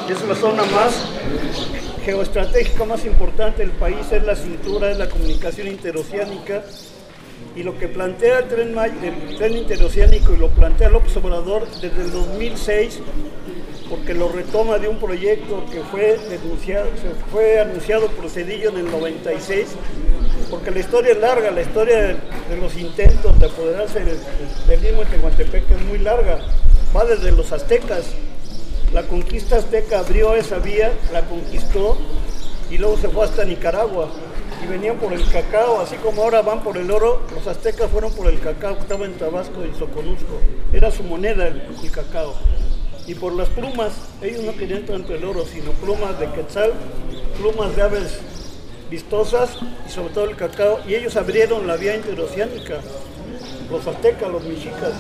Es la zona más geoestratégica más importante del país, es la cintura, es la comunicación interoceánica, y lo que plantea el tren interoceánico, y lo plantea López Obrador desde el 2006, porque lo retoma de un proyecto que fue anunciado por Zedillo en el 96, porque la historia es larga, la historia de los intentos de apoderarse del Istmo de Tehuantepec es muy larga, va desde los aztecas. La conquista azteca abrió esa vía, la conquistó y luego se fue hasta Nicaragua y venían por el cacao, así como ahora van por el oro. Los aztecas fueron por el cacao que estaba en Tabasco y Soconusco, era su moneda el cacao. Y por las plumas, ellos no querían tanto el oro, sino plumas de quetzal, plumas de aves vistosas y sobre todo el cacao, y ellos abrieron la vía interoceánica, los aztecas, los mexicas.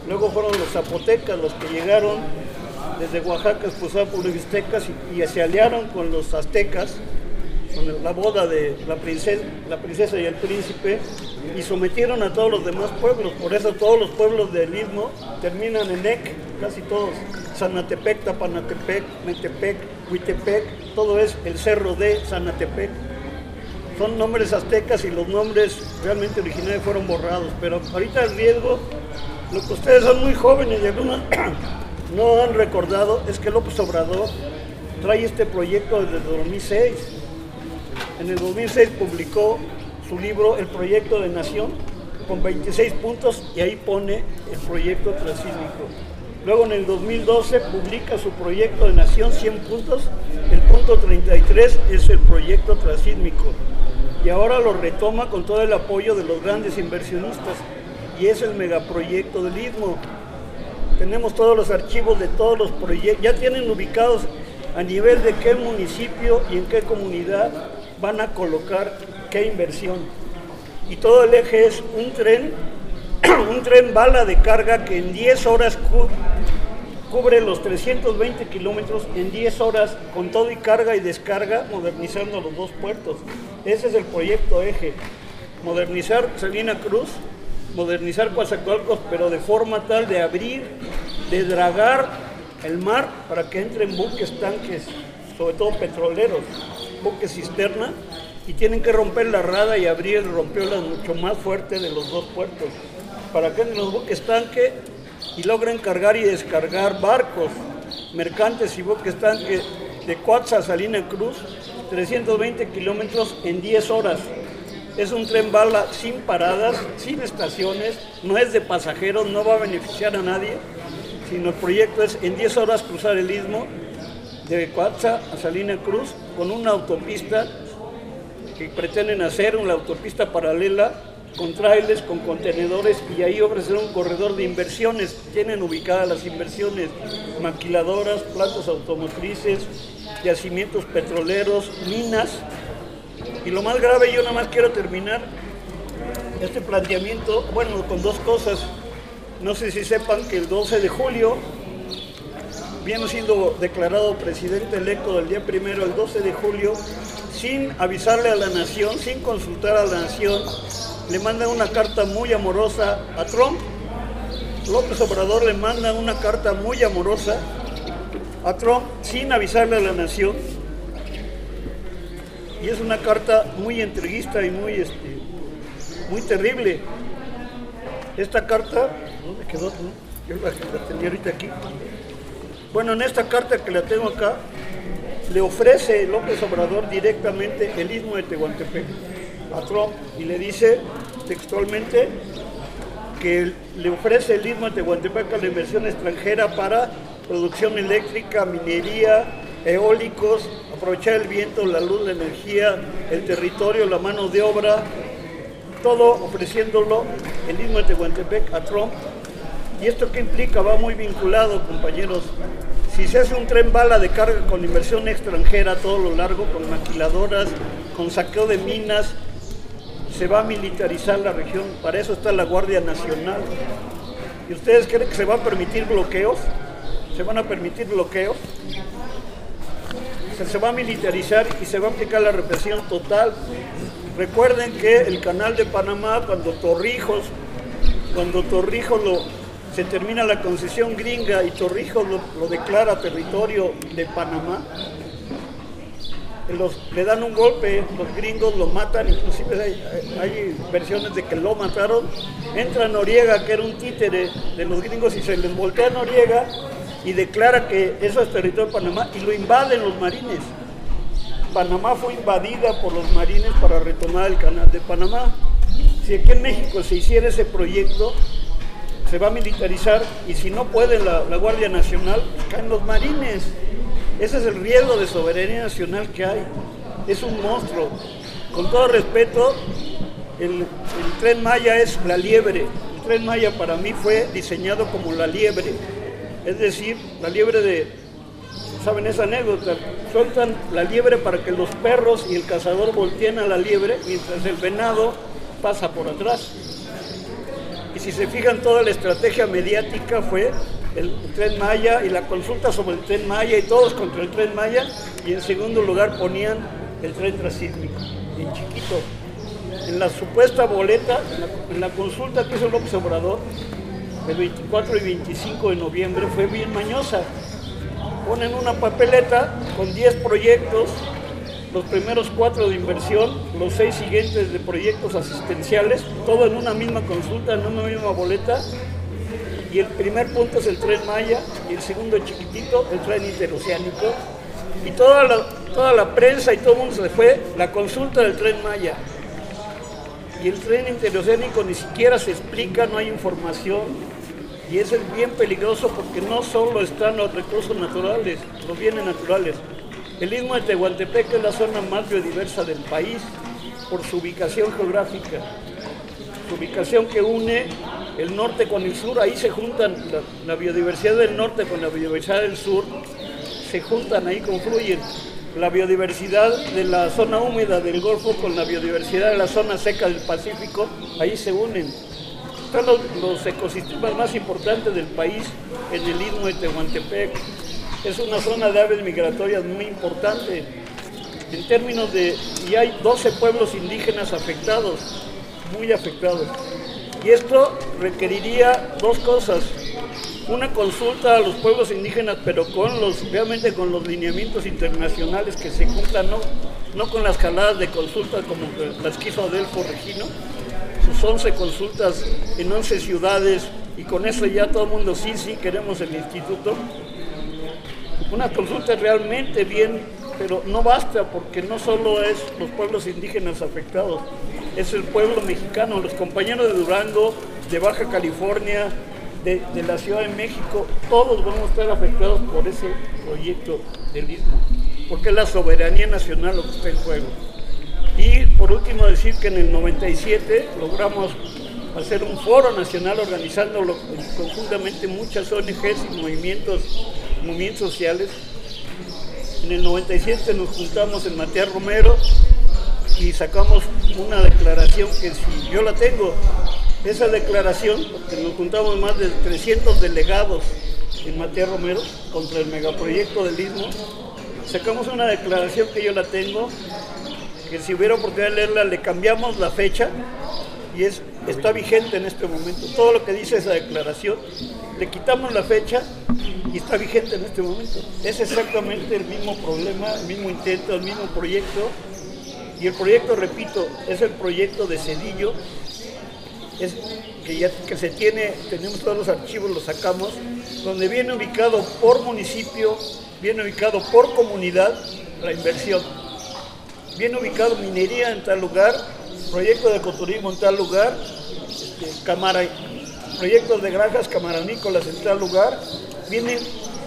Luego fueron los zapotecas los que llegaron desde Oaxaca, expulsados por los mixtecas, y se aliaron con los aztecas, con la boda de la princesa y el príncipe, y sometieron a todos los demás pueblos. Por eso todos los pueblos del Istmo terminan en "ec", casi todos. Sanatepec, Tapanatepec, Metepec, Huitepec, todo es el cerro de Sanatepec. Son nombres aztecas y los nombres realmente originales fueron borrados, pero ahorita el riesgo, lo que ustedes son muy jóvenes y algunos no han recordado, es que López Obrador trae este proyecto desde el 2006. En el 2006 publicó su libro El Proyecto de Nación, con 26 puntos, y ahí pone el proyecto transísmico. Luego en el 2012 publica su proyecto de Nación, 100 puntos, el punto 33 es el proyecto transísmico. Y ahora lo retoma con todo el apoyo de los grandes inversionistas, y es el megaproyecto del Istmo. Tenemos todos los archivos de todos los proyectos, ya tienen ubicados a nivel de qué municipio y en qué comunidad van a colocar qué inversión. Y todo el eje es un tren bala de carga que en 10 horas cubre los 320 kilómetros, en 10 horas con todo y carga y descarga, modernizando los dos puertos. Ese es el proyecto eje, modernizar Salina Cruz, modernizar Coatzacoalcos, pero de forma tal de abrir, de dragar el mar para que entren buques, tanques, sobre todo petroleros, buques cisterna, y tienen que romper la rada y abrir el rompiolas mucho más fuerte de los dos puertos, para que entren los buques tanque y logren cargar y descargar barcos, mercantes y buques tanque de Coatza a Salina Cruz, 320 kilómetros en 10 horas. Es un tren bala sin paradas, sin estaciones, no es de pasajeros, no va a beneficiar a nadie, sino el proyecto es en 10 horas cruzar el Istmo de Coatza a Salina Cruz con una autopista que pretenden hacer, una autopista paralela con trailers, con contenedores, y ahí ofrecer un corredor de inversiones. Tienen ubicadas las inversiones: maquiladoras, plantas automotrices, yacimientos petroleros, minas. Y lo más grave, yo nada más quiero terminar este planteamiento, bueno, con dos cosas. No sé si sepan que el 12 de julio, viene siendo declarado presidente electo del día primero, el 12 de julio, sin avisarle a la nación, sin consultar a la nación, le manda una carta muy amorosa a Trump. López Obrador le manda una carta muy amorosa a Trump sin avisarle a la nación. Y es una carta muy entreguista y muy terrible. Esta carta, ¿dónde quedó? Yo la tenía ahorita aquí. Bueno, en esta carta que la tengo acá, le ofrece López Obrador directamente el Istmo de Tehuantepec a Trump, y le dice textualmente que le ofrece el Istmo de Tehuantepec a la inversión extranjera para producción eléctrica, minería, eólicos, aprovechar el viento, la luz, la energía, el territorio, la mano de obra, todo ofreciéndolo el Istmo de Tehuantepec a Trump. ¿Y esto qué implica? Va muy vinculado, compañeros. Si se hace un tren bala de carga con inversión extranjera a todo lo largo, con maquiladoras, con saqueo de minas, se va a militarizar la región, para eso está la Guardia Nacional. ¿Y ustedes creen que se va a permitir bloqueos? ¿Se van a permitir bloqueos? Se va a militarizar y se va a aplicar la represión total. Recuerden que el Canal de Panamá, cuando Torrijos se termina la concesión gringa y Torrijos lo declara territorio de Panamá, le dan un golpe, los gringos lo matan, inclusive hay versiones de que lo mataron. Entra Noriega, que era un títere de los gringos, y se les voltea a Noriega y declara que eso es territorio de Panamá y lo invaden los marines. Panamá fue invadida por los marines para retomar el Canal de Panamá. Si aquí en México se hiciera ese proyecto, se va a militarizar, y si no puede la Guardia Nacional, pues caen los marines. Ese es el riesgo de soberanía nacional que hay. Es un monstruo. Con todo respeto, el Tren Maya es la liebre. El Tren Maya para mí fue diseñado como la liebre. Es decir, la liebre de... ¿Saben esa anécdota? Sueltan la liebre para que los perros y el cazador volteen a la liebre, mientras el venado pasa por atrás. Y si se fijan, toda la estrategia mediática fue el Tren Maya y la consulta sobre el Tren Maya y todos contra el Tren Maya, y en segundo lugar ponían el tren transísmico, en chiquito. En la supuesta boleta, en la consulta que hizo López Obrador, el 24 y 25 de noviembre, fue bien mañosa. Ponen una papeleta con 10 proyectos, los primeros 4 de inversión, los 6 siguientes de proyectos asistenciales, todo en una misma consulta, en una misma boleta. Y el primer punto es el Tren Maya, y el segundo chiquitito, el tren interoceánico. Y toda la prensa y todo el mundo se fue, la consulta del Tren Maya. Y el tren interoceánico ni siquiera se explica, no hay información. Y eso es bien peligroso porque no solo están los recursos naturales, los bienes naturales. El Istmo de Tehuantepec es la zona más biodiversa del país por su ubicación geográfica. Su ubicación que une el norte con el sur, ahí se juntan la biodiversidad del norte con la biodiversidad del sur, se juntan, ahí confluyen. La biodiversidad de la zona húmeda del Golfo con la biodiversidad de la zona seca del Pacífico, ahí se unen. Están los ecosistemas más importantes del país en el Istmo de Tehuantepec. Es una zona de aves migratorias muy importante. En términos de... y hay 12 pueblos indígenas afectados, muy afectados. Y esto requeriría dos cosas: una consulta a los pueblos indígenas, pero realmente con los lineamientos internacionales que se cumplan, no con las jaladas de consultas como las que hizo Adelfo Regino, sus 11 consultas en 11 ciudades, y con eso ya todo el mundo sí queremos el instituto. Una consulta realmente bien, pero no basta, porque no solo es los pueblos indígenas afectados, es el pueblo mexicano, los compañeros de Durango, de Baja California, de la Ciudad de México, todos vamos a estar afectados por ese proyecto del Istmo, porque es la soberanía nacional lo que está en juego. Y por último decir que en el 97 logramos hacer un foro nacional organizándolo conjuntamente muchas ONGs y movimientos sociales. En el 97 nos juntamos en Matías Romero y sacamos una declaración que, si yo la tengo, esa declaración, porque nos juntamos más de 300 delegados en Matías Romero contra el megaproyecto del Istmo, sacamos una declaración que yo la tengo, que si hubiera oportunidad de leerla, le cambiamos la fecha y está vigente en este momento. Todo lo que dice esa declaración, le quitamos la fecha y está vigente en este momento. Es exactamente el mismo problema, el mismo intento, el mismo proyecto. Y el proyecto, repito, es el proyecto de Cedillo, tenemos todos los archivos, los sacamos, donde viene ubicado por municipio, viene ubicado por comunidad la inversión. Viene ubicado minería en tal lugar, proyecto de ecoturismo en tal lugar, proyectos de granjas camaranícolas en tal lugar, vienen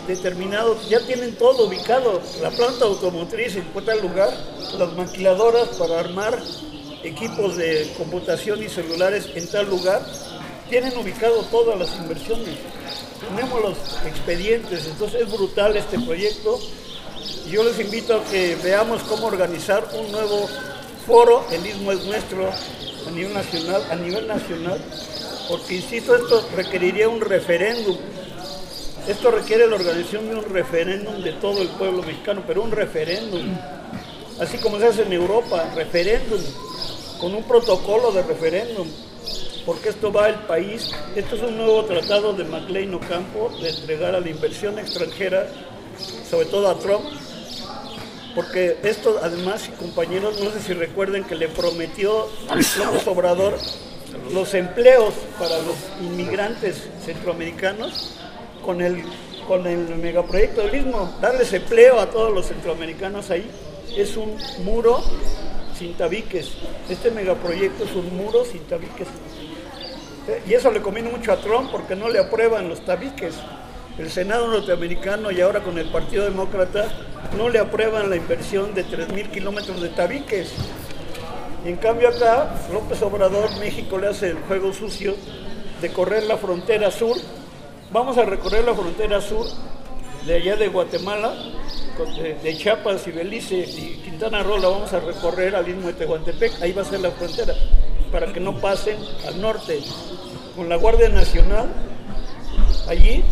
determinados, ya tienen todo ubicado, la planta automotriz en tal lugar, las maquiladoras para armar equipos de computación y celulares en tal lugar, tienen ubicado todas las inversiones, tenemos los expedientes. Entonces es brutal este proyecto. Yo les invito a que veamos cómo organizar un nuevo foro, el Istmo es nuestro, a nivel nacional, porque insisto, esto requeriría un referéndum. Esto requiere la organización de un referéndum de todo el pueblo mexicano, pero un referéndum, así como se hace en Europa, referéndum, con un protocolo de referéndum, porque esto va al país. Esto es un nuevo tratado de McLean Ocampo de entregar a la inversión extranjera, sobre todo a Trump, porque esto además, compañeros, no sé si recuerden que le prometió López Obrador los empleos para los inmigrantes centroamericanos con el megaproyecto del Istmo, darles empleo a todos los centroamericanos ahí. Es un muro sin tabiques. Este megaproyecto es un muro sin tabiques. Y eso le conviene mucho a Trump porque no le aprueban los tabiques. El Senado norteamericano y ahora con el Partido Demócrata no le aprueban la inversión de 3,000 kilómetros de tabiques. Y en cambio acá, López Obrador, México le hace el juego sucio de correr la frontera sur. Vamos a recorrer la frontera sur de allá de Guatemala, de Chiapas y Belice y Quintana Roo, la vamos a recorrer al Istmo de Tehuantepec. Ahí va a ser la frontera, para que no pasen al norte. Con la Guardia Nacional, ahí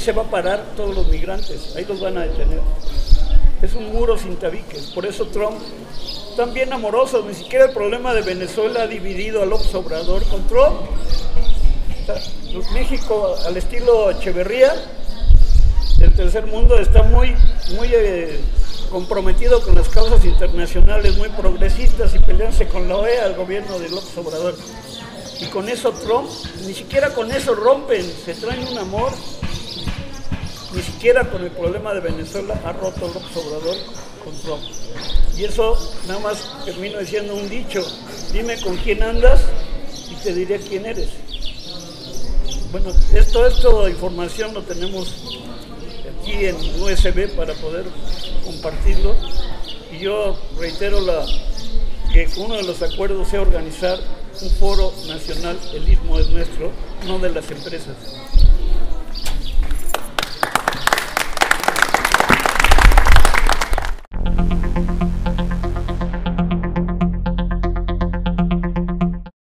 se va a parar todos los migrantes, ahí los van a detener. Es un muro sin tabiques. Por eso Trump, tan bien amorosos, ni siquiera el problema de Venezuela ha dividido a López Obrador con Trump. O sea, México, al estilo Echeverría, del tercer mundo, está muy comprometido con las causas internacionales, muy progresistas, y pelearse con la OEA, el gobierno de López Obrador. Y con eso Trump, ni siquiera con eso rompen, se traen un amor. Ni siquiera con el problema de Venezuela ha roto López Obrador con Trump. Y eso nada más termino diciendo un dicho: dime con quién andas y te diré quién eres. Bueno, esto información lo tenemos aquí en USB para poder compartirlo. Y yo reitero que uno de los acuerdos sea organizar un foro nacional. El Istmo es nuestro, no de las empresas.